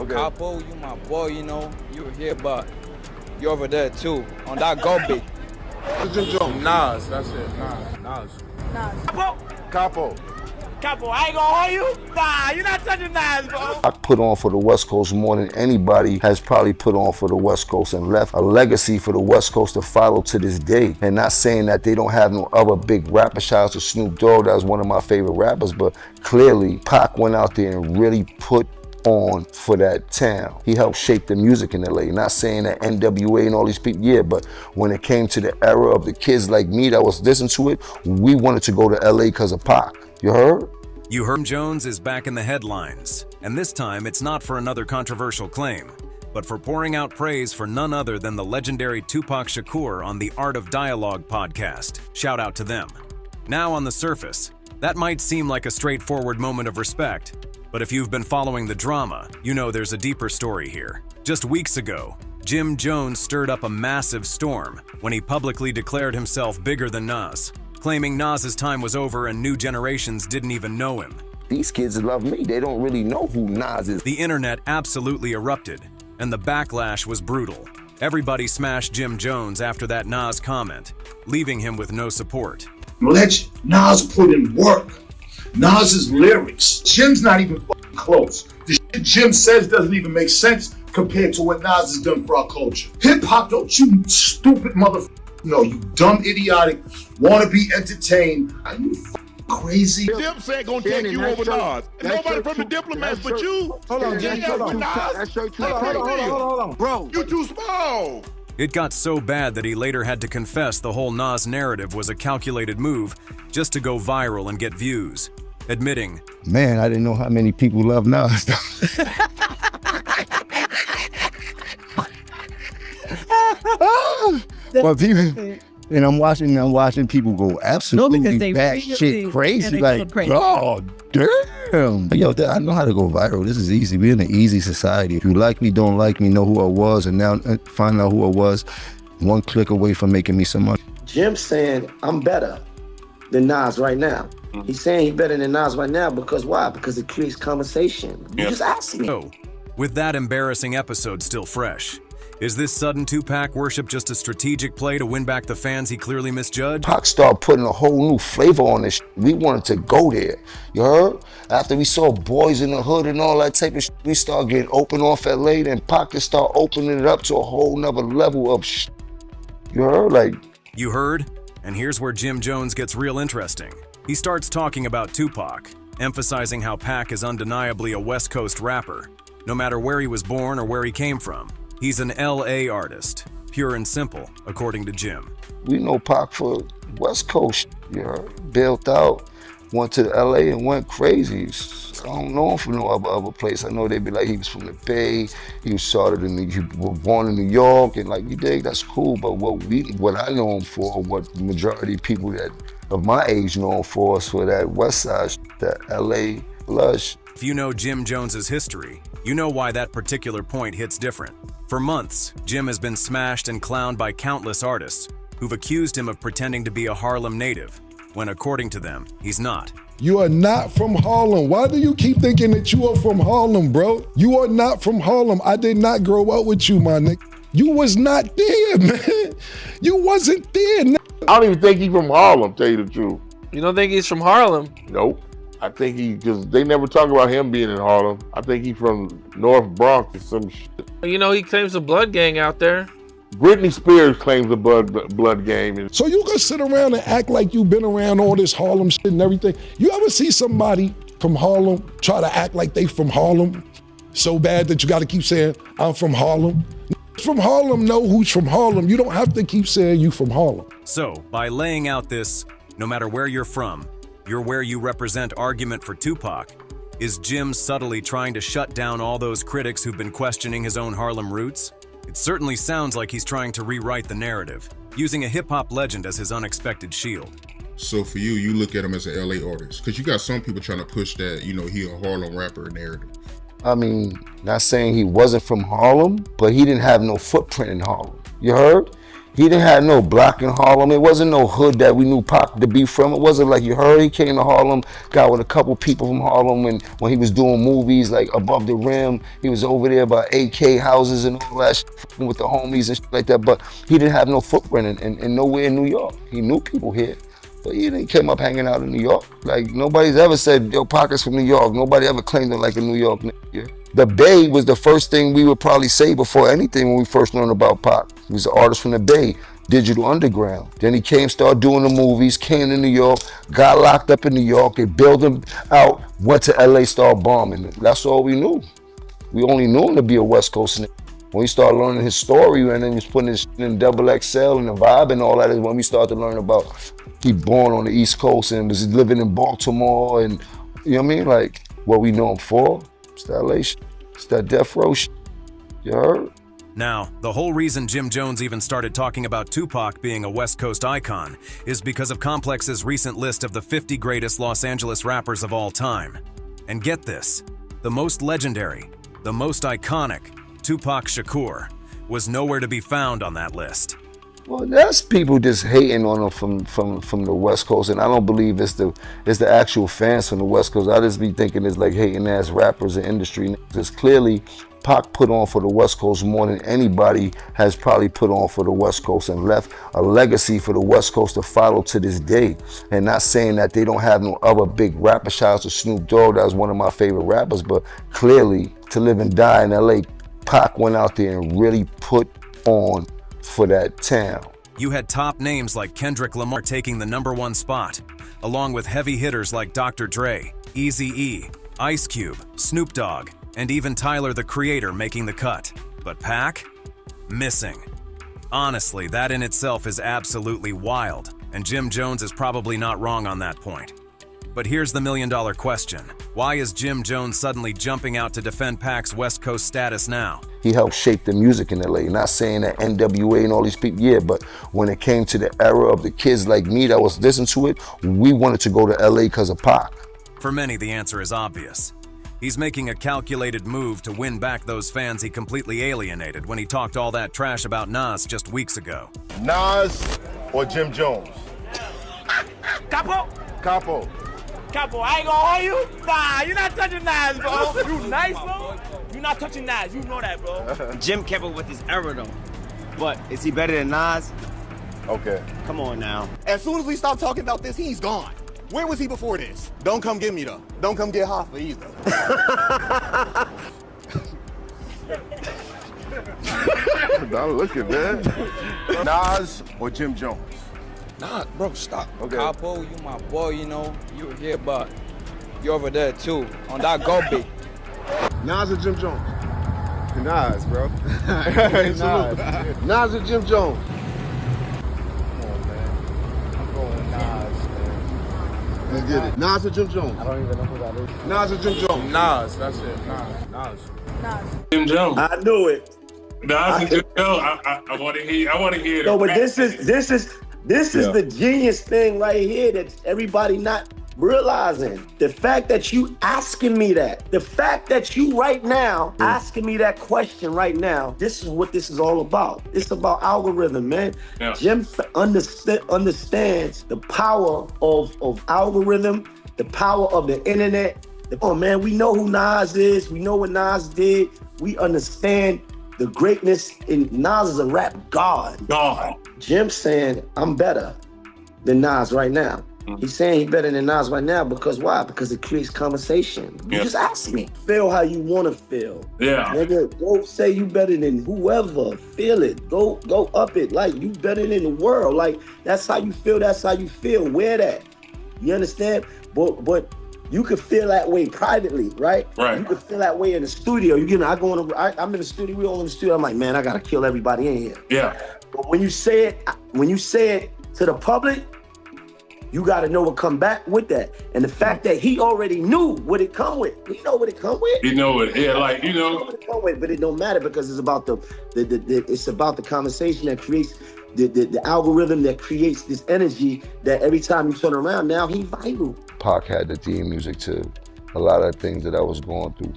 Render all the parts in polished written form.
Okay. Capo, you my boy, you know. You were here, but you over there too. On that garbage. Jim Jones. Nas, that's it. Nas. Capo. Capo, I ain't gonna hold you. Nah, you're not touching Nas, bro. I put on for the West Coast more than anybody has probably put on for the West Coast and left a legacy for the West Coast to follow to this day. And not saying that they don't have no other big rapper. Shout out to Snoop Dogg, that was one of my favorite rappers, but clearly Pac went out there and really put on for that town. He helped shape the music in LA. Not saying that NWA and all these people, yeah, but when it came to the era of the kids like me that was listening to it, we wanted to go to LA because of Pac. You heard? You heard Jones is back in the headlines, and this time it's not for another controversial claim, but for pouring out praise for none other than the legendary 2Pac Shakur on the Art of Dialogue podcast. Shout out to them. Now on the surface, that might seem like a straightforward moment of respect, but if you've been following the drama, you know there's a deeper story here. Just weeks ago, Jim Jones stirred up a massive storm when he publicly declared himself bigger than Nas, claiming Nas's time was over and new generations didn't even know him. These kids love me. They don't really know who Nas is. The internet absolutely erupted, and the backlash was brutal. Everybody smashed Jim Jones after that Nas comment, leaving him with no support. Legend. Nas put in work. Nas's lyrics. Jim's not even fucking close. The shit Jim says doesn't even make sense compared to what Nas has done for our culture. Hip hop, don't you stupid motherfucker. No, you dumb, idiotic, wanna be entertained. Are you crazy? Dips ain't gonna take you over Nas. Nobody from the Diplomats but you. Hold on, you ain't got with Nas. That's your two. Hold on. Bro. You too small. It got so bad that he later had to confess the whole Nas narrative was a calculated move just to go viral and get views, admitting, Man, I didn't know how many people love Nas. Well, people, and I'm watching people go absolutely batshit crazy. Like, oh, damn. Yo, I know how to go viral. This is easy. We're in an easy society. If you like me, don't like me, know who I was, and now find out who I was, one click away from making me some money. Jim's saying, I'm better than Nas right now. He's saying he's better than Nas right now because why? Because it creates conversation. You just ask me. So, with that embarrassing episode still fresh, is this sudden 2Pac worship just a strategic play to win back the fans he clearly misjudged? Pac started putting a whole new flavor on this. We wanted to go there. You heard? After we saw Boys in the Hood and all that type of shit, we started getting open off LA, then Pac just started opening it up to a whole nother level of shit. You heard? Like, you heard? And here's where Jim Jones gets real interesting. He starts talking about 2Pac, emphasizing how Pac is undeniably a West Coast rapper, no matter where he was born or where he came from. He's an LA artist, pure and simple, according to Jim. We know Pac for West Coast, you heard? Built out, went to LA and went crazy. I don't know him from no other place. I know they'd be like, he was from the Bay, he was born in New York, and like, you dig, that's cool, but what I know him for, what the majority of people that of my age know him for is for that West Side, that LA blush. If you know Jim Jones's history, you know why that particular point hits different. For months, Jim has been smashed and clowned by countless artists who've accused him of pretending to be a Harlem native, when according to them, he's not. You are not from Harlem. Why do you keep thinking that you are from Harlem, bro? You are not from Harlem. I did not grow up with you, my nigga. You was not there, man. You wasn't there, nigga. I don't even think he's from Harlem, tell you the truth. You don't think he's from Harlem? Nope. I think because they never talk about him being in Harlem. I think he's from North Bronx or some shit. You know, he claims a blood gang out there. Britney Spears claims a blood gang. So you can sit around and act like you've been around all this Harlem shit and everything. You ever see somebody from Harlem try to act like they from Harlem so bad that you got to keep saying, I'm from Harlem? From Harlem know who's from Harlem. You don't have to keep saying you from Harlem. So, by laying out this, no matter where you're from, you're where you represent argument for 2Pac, is Jim subtly trying to shut down all those critics who've been questioning his own Harlem roots? It certainly sounds like he's trying to rewrite the narrative, using a hip-hop legend as his unexpected shield. So for you look at him as an LA artist, because you got some people trying to push that, you know, he a Harlem rapper narrative. I mean, not saying he wasn't from Harlem, but he didn't have no footprint in Harlem. You heard? He didn't have no block in Harlem. It wasn't no hood that we knew Pac to be from. It wasn't like you heard he came to Harlem, got with a couple people from Harlem when he was doing movies like Above the Rim. He was over there by AK houses and all that shit with the homies and shit like that. But he didn't have no footprint in nowhere in New York. He knew people here, but he didn't came up hanging out in New York. Like nobody's ever said, yo, Pac is from New York. Nobody ever claimed him like a New York nigga. The Bay was the first thing we would probably say before anything when we first learned about Pac. He was an artist from the Bay, Digital Underground. Then he came, started doing the movies, came to New York, got locked up in New York, they built him out, went to LA, started bombing. That's all we knew. We only knew him to be a West Coast nigga. When we started learning his story and then he was putting his shit in double XL and the vibe and all that is when we started to learn about he born on the East Coast and was living in Baltimore and, you know what I mean? Like, what we know him for. It's that LA shit. It's that death row shit. You heard? Now, the whole reason Jim Jones even started talking about Tupac being a West Coast icon is because of Complex's recent list of the 50 greatest Los Angeles rappers of all time. And get this, the most legendary, the most iconic, Tupac Shakur, was nowhere to be found on that list. Well, that's people just hating on him from the West Coast, and I don't believe it's the actual fans from the West Coast. I just be thinking it's like hating ass rappers and industry. Because clearly, Pac put on for the West Coast more than anybody has probably put on for the West Coast and left a legacy for the West Coast to follow to this day. And not saying that they don't have no other big rapper. Shout out to Snoop Dogg, that was one of my favorite rappers, but clearly, to live and die in LA, Pac went out there and really put on for that town. You had top names like Kendrick Lamar taking the #1 spot, along with heavy hitters like Dr. Dre, Eazy-E, Ice Cube, Snoop Dogg, and even Tyler the Creator making the cut. But Pac? Missing. Honestly, that in itself is absolutely wild, and Jim Jones is probably not wrong on that point. But here's the million-dollar question. Why is Jim Jones suddenly jumping out to defend Pac's West Coast status now? He helped shape the music in LA. Not saying that NWA and all these people, yeah, but when it came to the era of the kids like me that was listening to it, we wanted to go to LA because of Pac. For many, the answer is obvious. He's making a calculated move to win back those fans he completely alienated when he talked all that trash about Nas just weeks ago. Nas or Jim Jones? Capo? Capo. Capo, I ain't gonna hold you. Nah, you're not touching Nas, bro. You nice, bro. You're not touching Nas. You know that, bro. Jim kept up with his era, though. But is he better than Nas? Okay. Come on now. As soon as we stop talking about this, he's gone. Where was he before this? Don't come get me, though. Don't come get Hoffa either. Don't look at that. Nas or Jim Jones? Nah, bro, stop. Okay. Capo, you my boy, you know. You here, but you over there too, on that go big. Nas or Jim Jones? Nas, bro. Nas. Nas or Jim Jones? Come on, man. I'm going Nas, man. Let's get it. Nas or Jim Jones? I don't even know who that is. Nas or Jim Jones? Nas, that's it. Nas. Jim Jones. I knew it. Nas and Jim Jones. I want to hear. I want to hear. No, but this is the genius thing right here that everybody not realizing. The fact that you asking me that, the fact that you right now asking me that question right now, this is what this is all about. It's about algorithm, man. Yeah. Jim understands the power of algorithm, the power of the internet. Oh man, we know who Nas is. We know what Nas did. We understand the greatness in Nas is a rap god. God. Jim saying, I'm better than Nas right now. He's saying he's better than Nas right now because why? Because it creates conversation. You just ask me. Feel how you want to feel. Yeah. Nigga, go say you better than whoever. Feel it. Go up it. Like, you better than the world. Like, that's how you feel. That's how you feel. Wear that. You understand? But you could feel that way privately, right? Right. You could feel that way in the studio. I'm in the studio. We all in the studio. I'm like, man, I gotta kill everybody in here. Yeah. But when you say it to the public, you got to know what come back with that. And the fact that he already knew what it come with. He know what it come with. You know it. Yeah, like, you know. What it come with, but it don't matter because it's about it's about the conversation that creates the algorithm that creates this energy that every time you turn around, now he viral. Pac had the theme music to a lot of things that I was going through.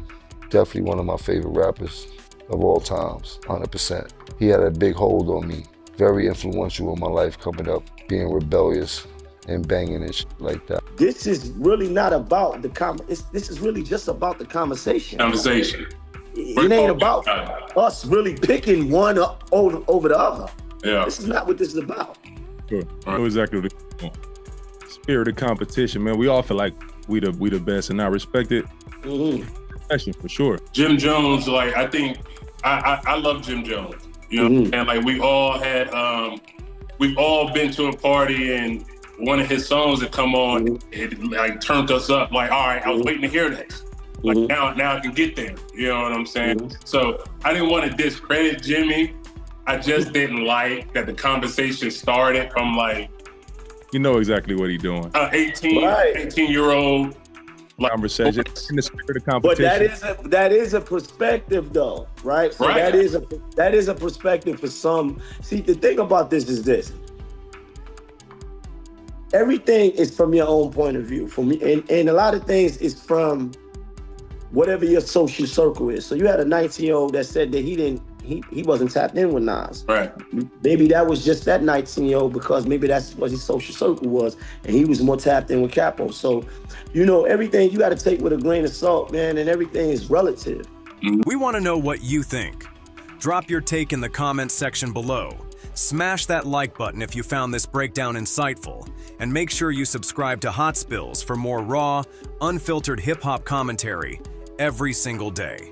Definitely one of my favorite rappers of all times, 100%. He had a big hold on me very influential in my life coming up, being rebellious and banging and shit like that. This is really not about the this is really just about the conversation. It ain't about us really picking one up over the other. Yeah. This is not what this is about. Sure. I know exactly what it is. Spirit of competition, man. We all feel like we the best and I respect it. Actually, for sure. Jim Jones, like I think I love Jim Jones. You know, and like we all had we've all been to a party and one of his songs that come on, it like turned us up. Like, all right, I was waiting to hear this. Like now I can get there. You know what I'm saying? So I didn't want to discredit Jimmy. I just didn't like that the conversation started from like, you know exactly what he's doing. 18-year-old conversation in the spirit of competition. But that is a perspective though, right? So that is a perspective for some. See, the thing about this is this. Everything is from your own point of view. For me, and a lot of things is from whatever your social circle is. So you had a 19-year-old that said that he wasn't tapped in with Nas. Right. Maybe that was just that 19-year-old because maybe that's what his social circle was, and he was more tapped in with Capo. So, you know, everything you got to take with a grain of salt, man, and everything is relative. We want to know what you think. Drop your take in the comments section below. Smash that like button if you found this breakdown insightful, and make sure you subscribe to Hot Spills for more raw, unfiltered hip-hop commentary every single day.